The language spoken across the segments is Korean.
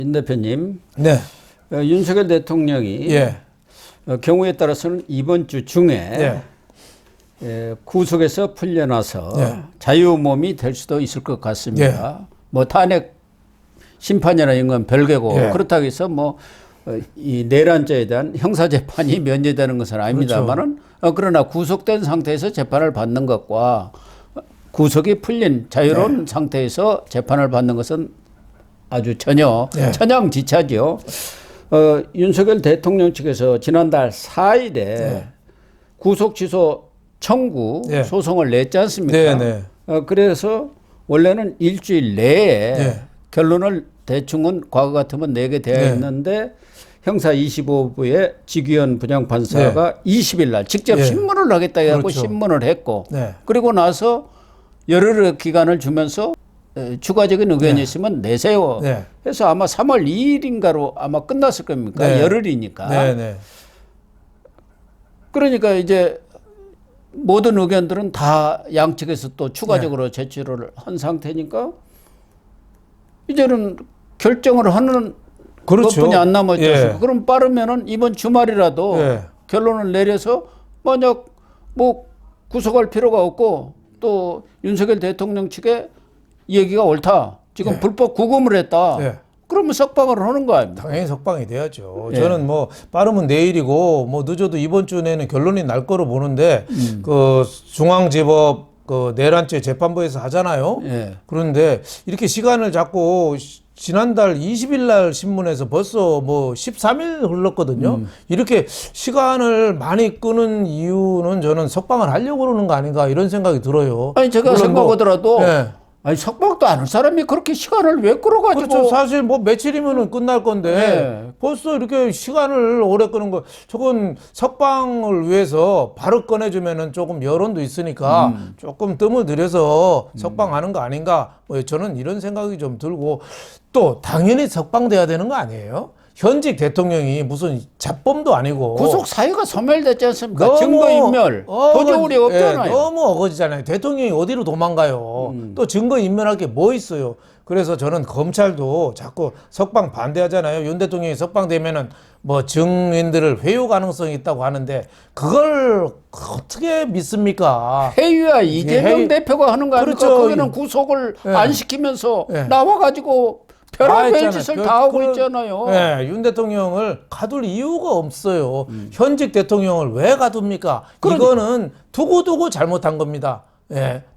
윤 대표님, 네. 윤석열 대통령이 예. 경우에 따라서는 이번 주 중에 네. 구속에서 풀려나서 네. 자유몸이 될 수도 있을 것 같습니다. 예. 뭐 탄핵 심판이나 이런 건 별개고 예. 그렇다고 해서 뭐 이 내란죄에 대한 형사재판이 면제되는 것은 아닙니다만은 그러나 구속된 상태에서 재판을 받는 것과 구속이 풀린 자유로운 상태에서 재판을 받는 것은 아주 전혀 천양지차죠. 윤석열 대통령 측에서 지난달 4일에 구속 취소 청구 소송을 냈지 않습니까? 그래서 원래는 일주일 내에 결론을 대충은 과거 같으면 내게 되어 있는데 형사 25부의 직위원 부장판사가 20일 날 직접 신문을 하겠다 해갖고 그렇죠. 신문을 했고 그리고 나서 열흘의 기간을 주면서 추가적인 의견이 있으면 내세요. 해서 아마 3월 2일인가로 아마 끝났을 겁니까? 열흘이니까. 그러니까 이제 모든 의견들은 다 양측에서 또 추가적으로 제출을 한 상태니까 이제는 결정을 하는 것뿐이 안 남았죠. 그럼 빠르면은 이번 주말이라도 결론을 내려서 만약 뭐 구속할 필요가 없고 또 윤석열 대통령 측에 얘기가 옳다. 지금 불법 구금을 했다. 그러면 석방을 하는 거 아닙니까? 당연히 석방이 돼야죠. 저는 뭐 빠르면 내일이고 뭐 늦어도 이번 주 내는 결론이 날 거로 보는데 그 중앙지법 그 내란죄 재판부에서 하잖아요. 그런데 이렇게 시간을 잡고 지난달 20일 날 신문에서 벌써 뭐 13일 흘렀거든요. 이렇게 시간을 많이 끄는 이유는 저는 석방을 하려고 그러는 거 아닌가 이런 생각이 들어요. 아니 제가 생각하더라도 아니 석방도 안 할 사람이 그렇게 시간을 왜 끌어가지고. 그렇죠. 사실 뭐 며칠이면은 끝날 건데 벌써 이렇게 시간을 오래 끄는 거 저건 석방을 위해서 바로 꺼내주면은 조금 여론도 있으니까 조금 뜸을 들여서 석방하는 거 아닌가 뭐 저는 이런 생각이 좀 들고 또 당연히 석방돼야 되는 거 아니에요? 현직 대통령이 무슨 잡범도 아니고 구속 사유가 소멸됐지 않습니까? 증거인멸 도저울이 없잖아요. 너무 어거지잖아요. 대통령이 어디로 도망가요. 또 증거인멸할 게 뭐 있어요. 그래서 저는 검찰도 자꾸 석방 반대하잖아요. 윤 대통령이 석방되면은 뭐 증인들을 회유 가능성이 있다고 하는데 그걸 어떻게 믿습니까? 회유야 이재명 대표가 하는 거 아닙니까? 그렇죠. 거기는 구속을 안 시키면서 나와가지고 별의별 짓을 다 하고 있잖아요. 윤 대통령을 가둘 이유가 없어요. 현직 대통령을 왜 가둡니까? 이거는 두고두고 잘못한 겁니다.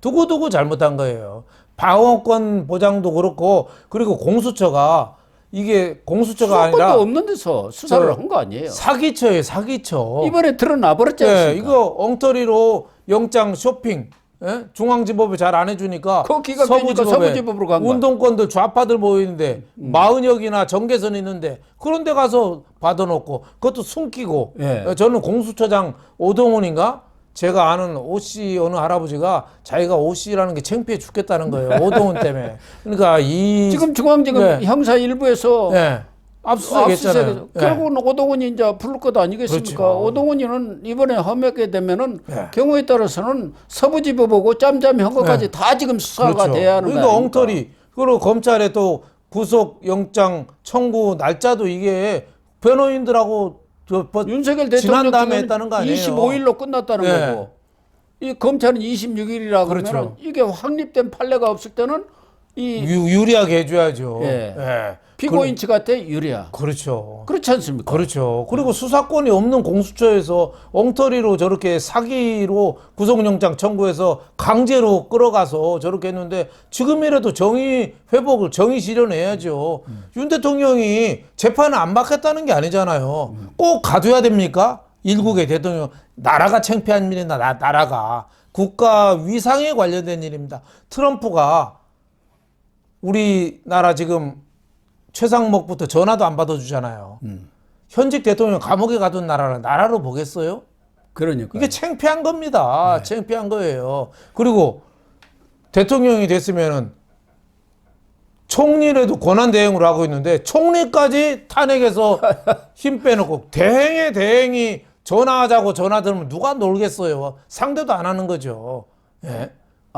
두고두고 잘못한 거예요. 방어권 보장도 그렇고 그리고 공수처가 이게 공수처가 아니라 없는 데서 수사를 한 거 아니에요? 사기처예요, 사기처. 이번에 드러나 버렸지 않습니까? 이거 엉터리로 영장 쇼핑. 중앙지법이 잘 안 해주니까 서부지법으로 간 거야. 운동권들 좌파들 모이는데 마은혁이나 정계선 있는데 그런 데 가서 받아놓고 그것도 숨기고 저는 공수처장 오동훈인가 제가 아는 오씨 어느 할아버지가 자기가 오씨라는 게 창피해 죽겠다는 거예요. 오동훈 때문에. 그러니까 지금 중앙지검 형사 일부에서 압수수색했잖아요. 결국은 오동훈이 이제 부를 것 아니겠습니까? 그렇죠. 오동훈이는 이번에 험하게 되면은 경우에 따라서는 서부지법하고 짬짬이 한 것까지 다 지금 수사가 돼야 하는 거예요. 그러니까 엉터리. 그리고 검찰에 또 구속 영장 청구 날짜도 이게 변호인들하고 윤석열 지난 다음에 대통령 했다는 거 아니에요? 25일로 끝났다는 거고. 이 검찰은 26일이라 그러면 이게 확립된 판례가 없을 때는 유리하게 해줘야죠. 피고인 측한테 유리하. 그렇죠. 그렇지 않습니까? 그렇죠. 그리고 수사권이 없는 공수처에서 엉터리로 저렇게 사기로 구속영장 청구해서 강제로 끌어가서 저렇게 했는데 지금이라도 정의 회복을 정의 실현해야죠. 윤 대통령이 재판을 안 받겠다는 게 아니잖아요. 꼭 가둬야 됩니까? 일국의 대통령. 나라가 창피한 일이나 나라가. 국가 위상에 관련된 일입니다. 트럼프가 우리나라 지금 최상목부터 전화도 안 받아주잖아요. 현직 대통령 감옥에 가둔 나라를 나라로 보겠어요? 그러니까 이게 창피한 겁니다. 창피한 거예요. 그리고 대통령이 됐으면은 총리라도 권한 대행으로 하고 있는데 총리까지 탄핵해서 힘 빼놓고 대행이 전화하자고 전화 들으면 누가 놀겠어요. 상대도 안 하는 거죠.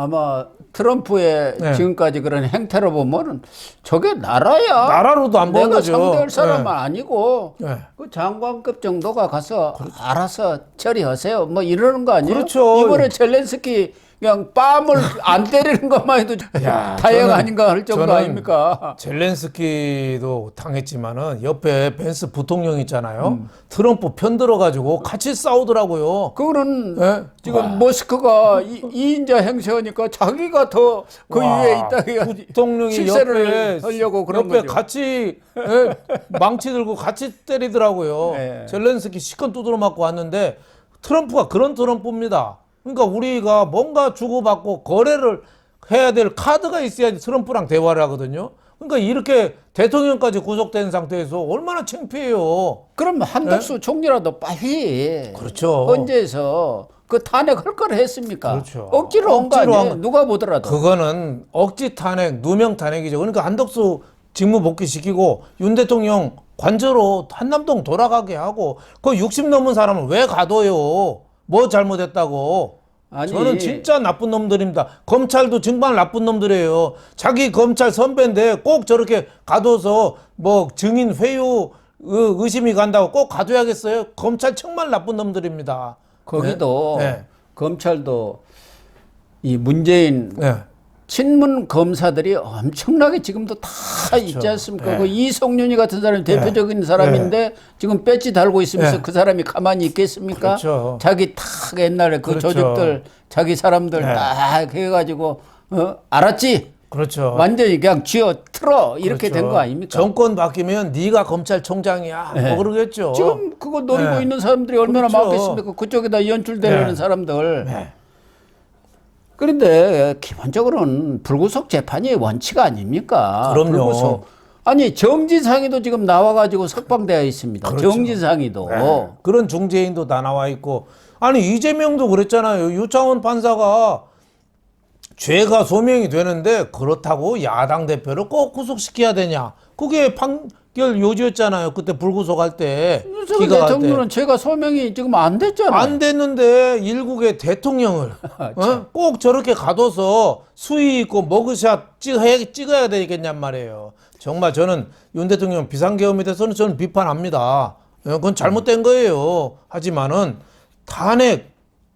아마 트럼프의 네. 지금까지 그런 행태로 보면은 저게 나라야. 나라로도 안 보는 내가 거죠. 상대할 사람은 네. 아니고 네. 그 장관급 정도가 가서 알아서 처리하세요. 뭐 이러는 거 아니에요? 그렇죠. 이번에 젤렌스키 그냥 뺨을 안 때리는 것만 해도 야, 다행 저는- 아닌가 할 정도 저는 아닙니까? 젤렌스키도 당했지만은 옆에 벤스 부통령 있잖아요. 트럼프 편 들어가지고 같이 싸우더라고요. 그거는 예? 지금 머스크가 이인자 행세하니까 자기가 더 그 와, 위에 있다 해가지고 부통령이 실세를 옆에 하려고 그런 옆에 거죠. 같이 예, 망치 들고 같이 때리더라고요. 예. 젤렌스키 시컨 두드러 맞고 왔는데 트럼프가 그런 트럼프입니다. 그러니까 우리가 뭔가 주고받고 거래를 해야 될 카드가 있어야지 트럼프랑 대화를 하거든요. 그러니까 이렇게 대통령까지 구속된 상태에서 얼마나 창피해요. 그럼 한덕수 총리라도 빨리 그렇죠. 헌재에서 그 탄핵할 걸 했습니까? 그렇죠. 억지로 한 거 억지로 아니에요? 한 누가 보더라도. 그거는 억지 탄핵, 누명 탄핵이죠. 그러니까 한덕수 직무 복귀시키고 윤 대통령 관저로 한남동 돌아가게 하고 그 60 넘은 사람을 왜 가둬요? 뭐 잘못했다고? 아니, 저는 진짜 나쁜 놈들입니다. 검찰도 정말 나쁜 놈들이에요. 자기 검찰 선배인데 꼭 저렇게 가둬서 뭐 증인 회유 의심이 간다고 꼭 가둬야겠어요? 검찰 정말 나쁜 놈들입니다. 거기도 네. 검찰도 이 문재인 네. 친문 검사들이 엄청나게 지금도 다 있지 않습니까? 네. 그 이성윤이 같은 사람이 대표적인 사람인데 지금 배지 달고 있으면서 네. 그 사람이 가만히 있겠습니까? 그렇죠. 자기 탁 옛날에 그 그렇죠. 조직들 자기 사람들 네. 딱 해가지고 알았지? 그렇죠. 완전히 그냥 쥐어 틀어 이렇게 그렇죠. 된 거 아닙니까? 정권 바뀌면 네가 검찰총장이야. 네. 뭐 그러겠죠. 지금 그거 노리고 네. 있는 사람들이 얼마나 그렇죠. 많겠습니까? 그쪽에다 연출되는 네. 사람들. 네. 그런데 기본적으로는 불구속 재판이 원칙 아닙니까? 그럼요. 불구속. 아니 정진상이도 지금 나와가지고 석방되어 있습니다. 그렇죠. 정진상이도. 네. 그런 중재인도 다 나와 있고 아니 이재명도 그랬잖아요. 유창훈 판사가 죄가 소명이 되는데 그렇다고 야당 대표를 꼭 구속시켜야 되냐? 그게 판결 요지였잖아요. 그때 불구속할 때 윤석열 기각할 때. 대통령은 죄가 소명이 지금 안 됐잖아요. 안 됐는데 일국의 대통령을 꼭 저렇게 가둬서 수위 있고 머그샷 찍어야 되겠냔 말이에요. 정말 저는 윤 대통령 비상계엄에 대해서는 저는 비판합니다. 그건 잘못된 거예요. 하지만은 탄핵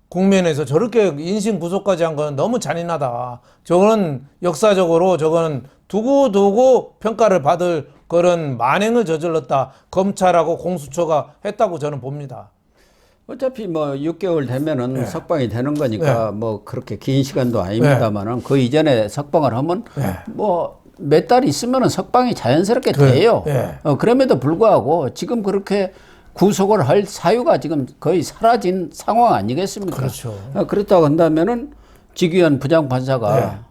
국면에서 저렇게 인신 구속까지 한 건 너무 잔인하다. 저거는 역사적으로 저거는 두고두고 평가를 받을 그런 만행을 저질렀다. 검찰하고 공수처가 했다고 저는 봅니다. 어차피 뭐 6개월 되면은 네. 석방이 되는 거니까 뭐 그렇게 긴 시간도 아닙니다만은 그 이전에 석방을 하면 뭐 몇 달 있으면은 석방이 자연스럽게 돼요. 네. 그럼에도 불구하고 지금 그렇게 구속을 할 사유가 지금 거의 사라진 상황 아니겠습니까? 그렇죠. 그렇다고 한다면은 지기현 부장판사가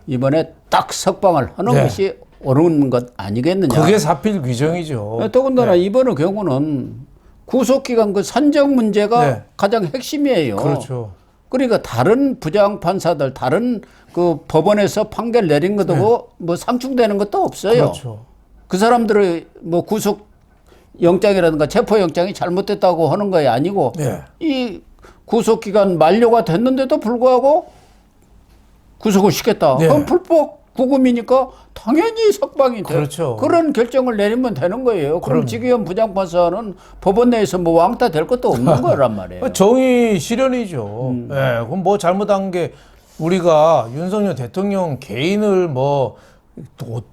이번에 딱 석방을 하는 네. 것이 옳은 것 아니겠느냐? 그게 사필 규정이죠. 더군다나 이번의 경우는 구속기간 그 선정 문제가 네. 가장 핵심이에요. 그렇죠. 그러니까 다른 부장판사들, 다른 그 법원에서 판결 내린 것도 뭐 상충되는 것도 없어요. 그렇죠. 그 사람들의 뭐 구속 영장이라든가 체포 영장이 잘못됐다고 하는 것이 아니고 네. 이 구속 기간 만료가 됐는데도 불구하고 구속을 시켰다. 네. 그럼 불법 구금이니까 당연히 석방이 돼. 그렇죠. 그런 결정을 내리면 되는 거예요. 그럼 지기현 부장판사는 법원 내에서 뭐 왕따 될 것도 없는 거란 말이에요. 정의 실현이죠. 네, 그럼 뭐 잘못한 게 우리가 윤석열 대통령 개인을 뭐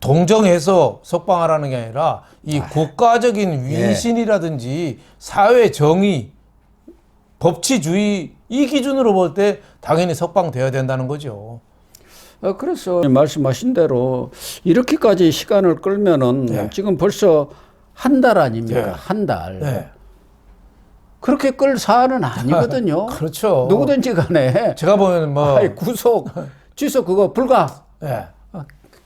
동정해서 석방하라는 게 아니라 이 국가적인 윈신이라든지 사회 정의, 법치주의 이 기준으로 볼 때 당연히 석방돼야 된다는 거죠. 그래서 말씀하신 대로 이렇게까지 시간을 끌면은 지금 벌써 한 달 아닙니까? 네. 한 달. 네. 그렇게 끌 사안은 아니거든요. 그렇죠. 누구든지 간에 제가 보면 뭐 아이, 구속, 취소 그거 불가, 네.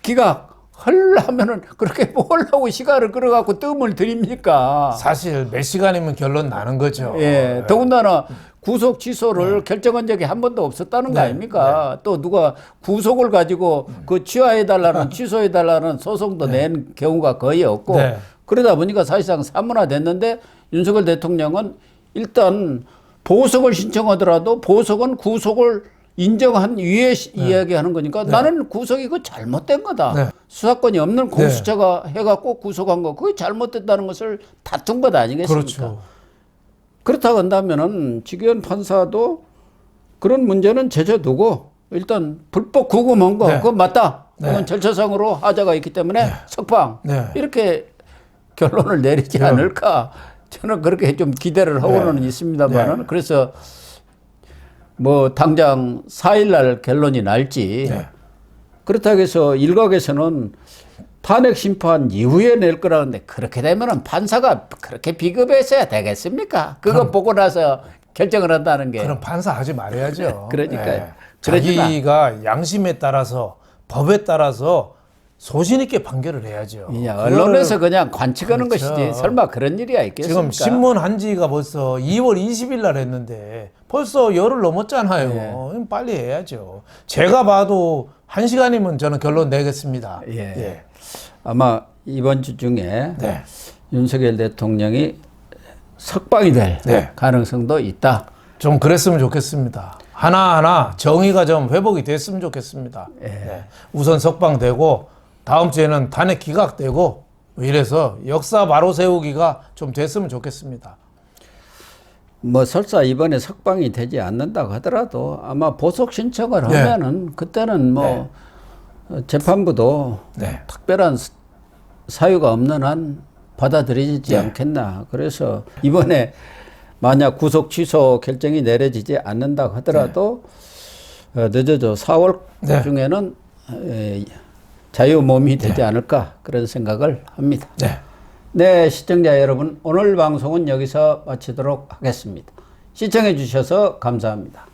기각 하려면은 그렇게 뭘 하고 시간을 끌어갖고 뜸을 들입니까? 사실 몇 시간이면 결론 나는 거죠. 예, 더군다나 구속 취소를 결정한 적이 한 번도 없었다는 거 네. 아닙니까? 또 누가 구속을 가지고 그 취하해달라는 취소해달라는 소송도 낸 경우가 거의 없고 네. 그러다 보니까 사실상 사문화됐는데 윤석열 대통령은 일단 보석을 신청하더라도 보석은 구속을 인정한 위에 이야기하는 거니까 나는 구속이 그 잘못된 거다. 네. 수사권이 없는 공수처가 해갖고 구속한 거 그게 잘못됐다는 것을 다툰 것 아니겠습니까? 그렇죠. 그렇다고 한다면은 지기현 판사도 그런 문제는 제쳐두고 일단 불법 구금한 거 그거 맞다. 그건 절차상으로 하자가 있기 때문에 석방 이렇게 결론을 내리지 않을까 저는 그렇게 좀 기대를 하고는 있습니다만은 그래서 뭐 당장 4일날 결론이 날지 그렇다고 해서 일각에서는 탄핵 심판 이후에 낼 거라는데 그렇게 되면은 판사가 그렇게 비겁해서야 되겠습니까? 그거 보고 나서 결정을 한다는 게. 그럼 판사 하지 말아야죠. 그러니까요. 자기가 양심에 따라서 법에 따라서 소신 있게 판결을 해야죠. 언론에서 그냥 관측하는 그렇죠. 것이지 설마 그런 일이야 있겠습니까? 지금 신문 한 지가 벌써 2월 20일 날 했는데 벌써 열흘 넘었잖아요. 빨리 해야죠. 제가 봐도 1시간이면 저는 결론 내겠습니다. 아마 이번 주 중에 윤석열 대통령이 석방이 될 가능성도 있다. 좀 그랬으면 좋겠습니다. 하나하나 정의가 좀 회복이 됐으면 좋겠습니다. 우선 석방되고 다음 주에는 탄핵 기각되고 이래서 역사 바로 세우기가 좀 됐으면 좋겠습니다. 뭐 설사 이번에 석방이 되지 않는다고 하더라도 아마 보석 신청을 하면은 그때는 뭐 재판부도 특별한 사유가 없는 한 받아들이지 않겠나. 그래서 이번에 만약 구속 취소 결정이 내려지지 않는다고 하더라도 늦어도 4월 중에는 자유 몸이 되지 않을까 그런 생각을 합니다. 네, 시청자 여러분 오늘 방송은 여기서 마치도록 하겠습니다. 시청해 주셔서 감사합니다.